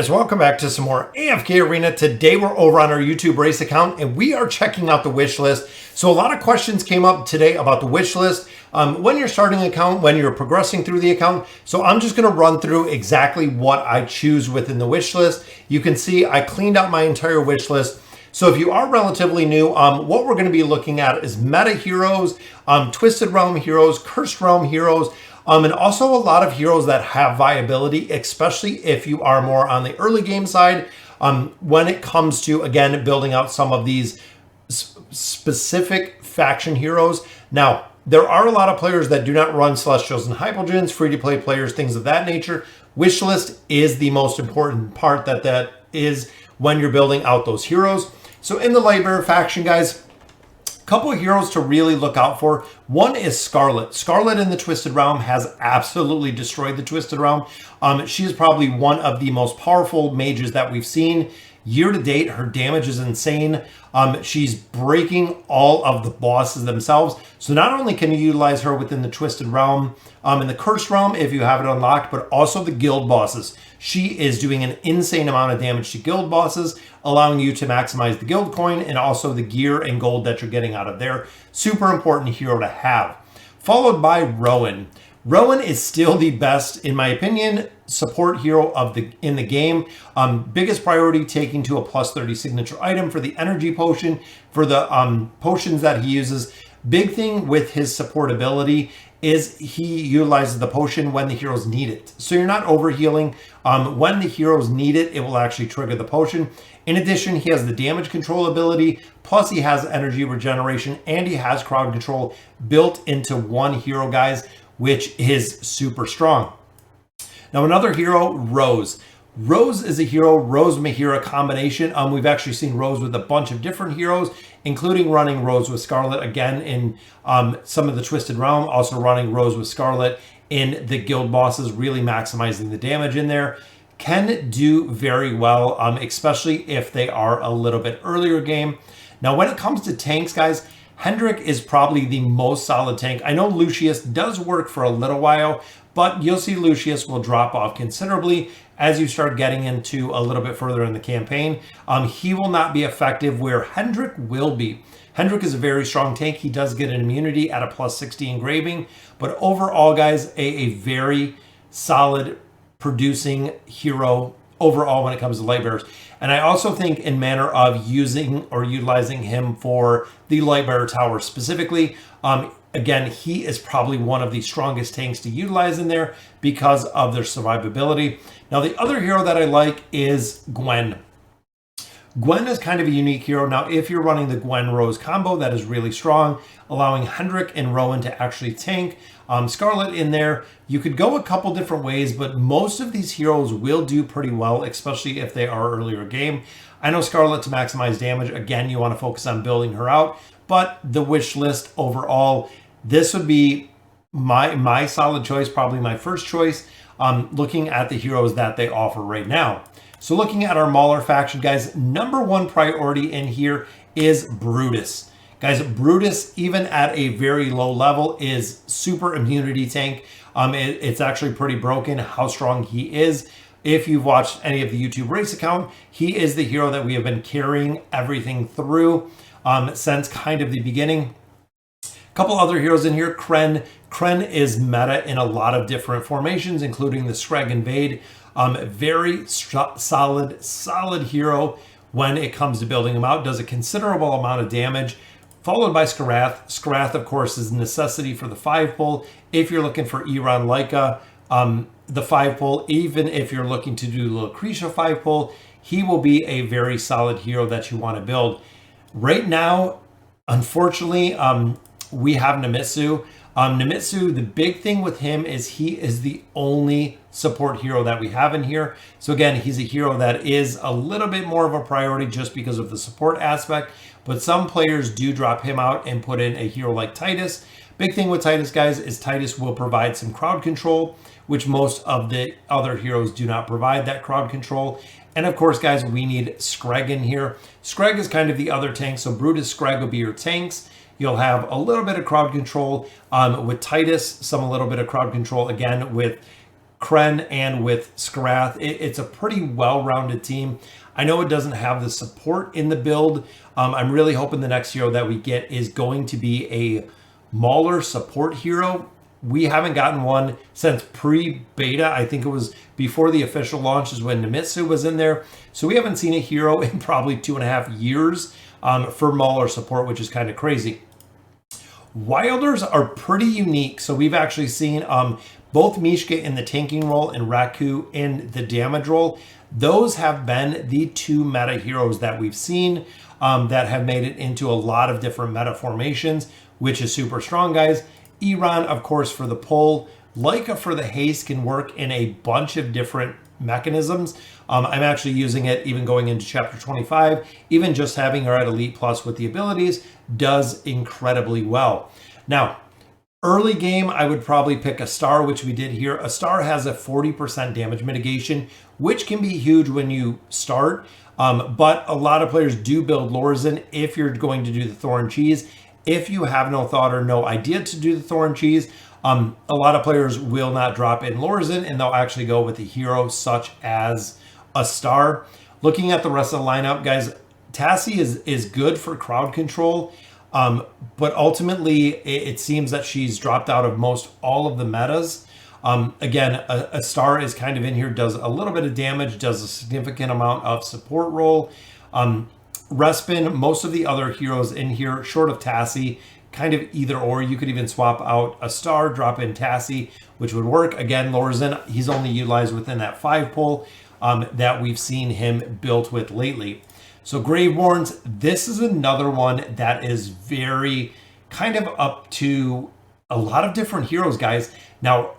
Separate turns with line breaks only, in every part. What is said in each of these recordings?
Guys, welcome back to some more AFK Arena. Today we're over on our YouTube race account and we are checking out the wish list. So a lot of questions came up today about the wish list. When you're starting an account, when you're progressing through the account. So I'm just going to run through exactly what I choose within the wish list. You can see I cleaned out my entire wish list. So if you are relatively new, what we're going to be looking at is meta heroes, Twisted Realm heroes, Cursed Realm heroes, and also a lot of heroes that have viability, especially if you are more on the early game side. When it comes to, again, building out some of these specific faction heroes. Now, there are a lot of players that do not run Celestials and Hypogeans, free-to-play players, things of that nature. Wishlist is the most important part that is when you're building out those heroes. So in the Lightbearer faction, guys, a couple of heroes to really look out for. One is Scarlet. Scarlet in the Twisted Realm has absolutely destroyed the Twisted Realm. She is probably one of the most powerful mages that we've seen. Year to date, her damage is insane. She's breaking all of the bosses themselves. So not only can you utilize her within the Twisted Realm, in the Cursed Realm if you have it unlocked, but also the guild bosses. She is doing an insane amount of damage to guild bosses, allowing you to maximize the guild coin and also the gear and gold that you're getting out of there. Super important hero to have. Followed by Rowan. Rowan is still the best, in my opinion, support hero in the game. Biggest priority taking to a plus 30 signature item for the energy potion, for the potions that he uses. Big thing with his support ability is he utilizes the potion when the heroes need it. So you're not overhealing. When the heroes need it, it will actually trigger the potion. In addition, he has the damage control ability, plus he has energy regeneration, and he has crowd control built into one hero, guys, which is super strong. Now another hero, Rose. Rose is a hero, Rose Mahira combination. We've actually seen Rose with a bunch of different heroes, including running Rose with Scarlet again in some of the Twisted Realm, also running Rose with Scarlet in the guild bosses, really maximizing the damage in there. Can do very well, especially if they are a little bit earlier game. Now, when it comes to tanks, guys, Hendrik is probably the most solid tank. I know Lucius does work for a little while, but you'll see Lucius will drop off considerably as you start getting into a little bit further in the campaign. He will not be effective where Hendrik will be. Hendrik is a very strong tank. He does get an immunity at a plus 60 engraving, but overall, guys, a very solid producing hero overall when it comes to Lightbearers. And I also think in manner of using or utilizing him for the Lightbearer Tower specifically, again, he is probably one of the strongest tanks to utilize in there because of their survivability. Now, the other hero that I like is Gwen. Gwen is kind of a unique hero. Now, if you're running the Gwen-Rose combo, that is really strong, allowing Hendrik and Rowan to actually tank. Scarlet in there. You could go a couple different ways, but most of these heroes will do pretty well, especially if they are earlier game. I know Scarlet to maximize damage. Again, you want to focus on building her out, but the wish list overall, this would be my solid choice, probably my first choice, looking at the heroes that they offer right now. So looking at our Mauler faction, guys, number one priority in here is Brutus. Guys, Brutus, even at a very low level, is super immunity tank. It's actually pretty broken how strong he is. If you've watched any of the YouTube race account, he is the hero that we have been carrying everything through since kind of the beginning. A couple other heroes in here. Kren. Kren is meta in a lot of different formations, including the Scrag Invade. Very solid hero when it comes to building him out. Does a considerable amount of damage. Followed by Skarath. Skarath, of course, is a necessity for the 5-pull. If you're looking for Iran Laika, the 5-pull, even if you're looking to do Lucretia 5-pull, he will be a very solid hero that you want to build. Right now, unfortunately, we have Nemitsu. Nemitsu, the big thing with him is he is the only support hero that we have in here. So again, he's a hero that is a little bit more of a priority just because of the support aspect, but some players do drop him out and put in a hero like Titus. Big thing with Titus, guys, is Titus will provide some crowd control, which most of the other heroes do not provide that crowd control. And of course, guys, we need Scrag in here. Scrag is kind of the other tank, so Brutus, Scrag will be your tanks. You'll have a little bit of crowd control with Titus, a little bit of crowd control again with Kren and with Scrath. It's a pretty well-rounded team. I know it doesn't have the support in the build. I'm really hoping the next hero that we get is going to be a Mauler support hero. We haven't gotten one since pre-beta. I think it was before the official launch is when Nemitsu was in there. So we haven't seen a hero in probably 2.5 years for Mauler support, which is kind of crazy. Wilders are pretty unique. So we've actually seen both Mishka in the tanking role and Raku in the damage role. Those have been the two meta heroes that we've seen that have made it into a lot of different meta formations, which is super strong, guys. Iran, of course, for the pull. Leica for the haste can work in a bunch of different mechanisms. I'm actually using it even going into chapter 25. Even just having her at Elite Plus with the abilities does incredibly well. Now, early game, I would probably pick a star, which we did here. A star has a 40% damage mitigation, which can be huge when you start. But a lot of players do build Lorzen if you're going to do the Thorn Cheese. If you have no thought or no idea to do the Thorn Cheese, a lot of players will not drop in Lorzen and they'll actually go with a hero such as a star. Looking at the rest of the lineup, guys, Tassie is good for crowd control, but ultimately it seems that she's dropped out of most all of the metas. Again, a star is kind of in here, does a little bit of damage, does a significant amount of support role. Respin, most of the other heroes in here, short of Tassie, kind of either or. You could even swap out a star, drop in Tassie, which would work. Again, Lorzen, he's only utilized within that 5 pull that we've seen him built with lately. So Graveborns, this is another one that is very kind of up to a lot of different heroes, guys. Now,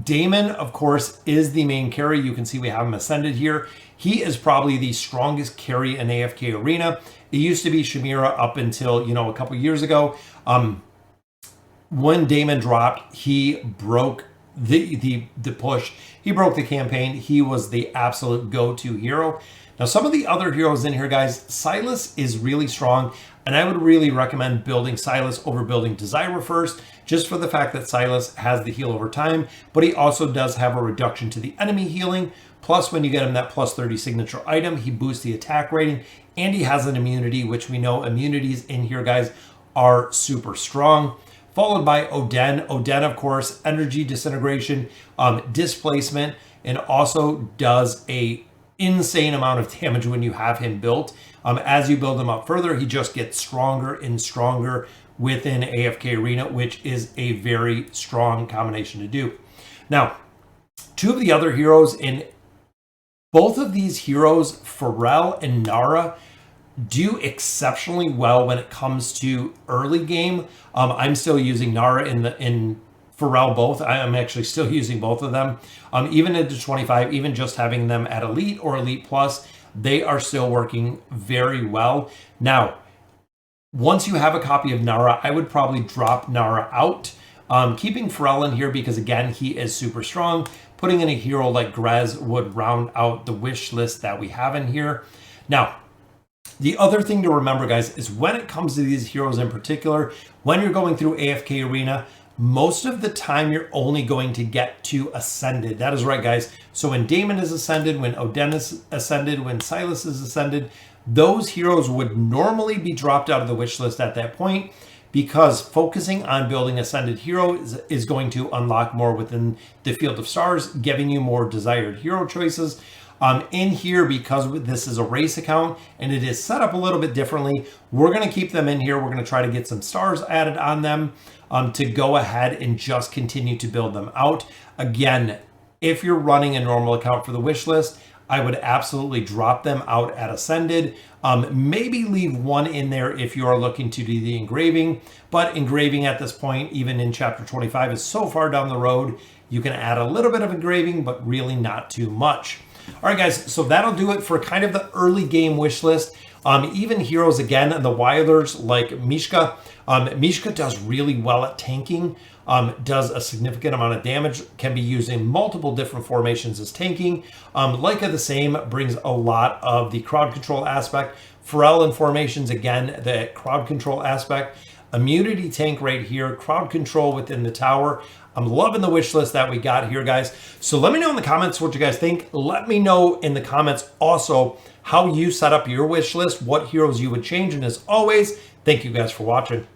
Damon, of course, is the main carry. You can see we have him ascended here. He is probably the strongest carry in AFK Arena. It used to be Shamira up until, a couple years ago. When Damon dropped, he broke the push. He broke the campaign. He was the absolute go-to hero. Now, some of the other heroes in here, guys, Silas is really strong, and I would really recommend building Silas over building Desira first, just for the fact that Silas has the heal over time, but he also does have a reduction to the enemy healing. Plus, when you get him that plus 30 signature item, he boosts the attack rating, and he has an immunity, which we know immunities in here, guys, are super strong. Followed by Oden. Oden, of course, energy disintegration, displacement, and also does a insane amount of damage when you have him built. As you build him up further, he just gets stronger and stronger within AFK Arena, which is a very strong combination to do. Now, two of the other heroes in both of these heroes, Pharrell and Nara, do exceptionally well when it comes to early game. I'm still using Nara in Pharrell both. I'm actually still using both of them. Even into 25, even just having them at Elite or Elite Plus, they are still working very well. Now, once you have a copy of Nara, I would probably drop Nara out. Keeping Pharrell in here because, again, he is super strong. Putting in a hero like Grez would round out the wish list that we have in here. Now, the other thing to remember, guys, is when it comes to these heroes in particular, when you're going through AFK Arena, most of the time you're only going to get to Ascended. That is right, guys. So when Damon is Ascended, when Oden is Ascended, when Silas is Ascended, those heroes would normally be dropped out of the wish list at that point, because focusing on building Ascended hero is going to unlock more within the field of stars, giving you more desired hero choices. In here, because this is a race account and it is set up a little bit differently, we're going to keep them in here. We're going to try to get some stars added on them to go ahead and just continue to build them out. Again, if you're running a normal account for the wish list, I would absolutely drop them out at Ascended. Maybe leave one in there if you are looking to do the engraving, but engraving at this point, even in chapter 25, is so far down the road. You can add a little bit of engraving, but really not too much. All right, guys, so that'll do it for kind of the early game wish list. Even heroes, again, the Wilders like Mishka. Mishka does really well at tanking, does a significant amount of damage, can be used in multiple different formations as tanking. Leica the same, brings a lot of the crowd control aspect. Pharrell in formations, again, the crowd control aspect. immunity tank right here, crowd control within the tower. I'm loving the wish list that we got here, guys. So let me know in the comments what you guys think. Let me know in the comments also how you set up your wish list, what heroes you would change. And as always, thank you guys for watching.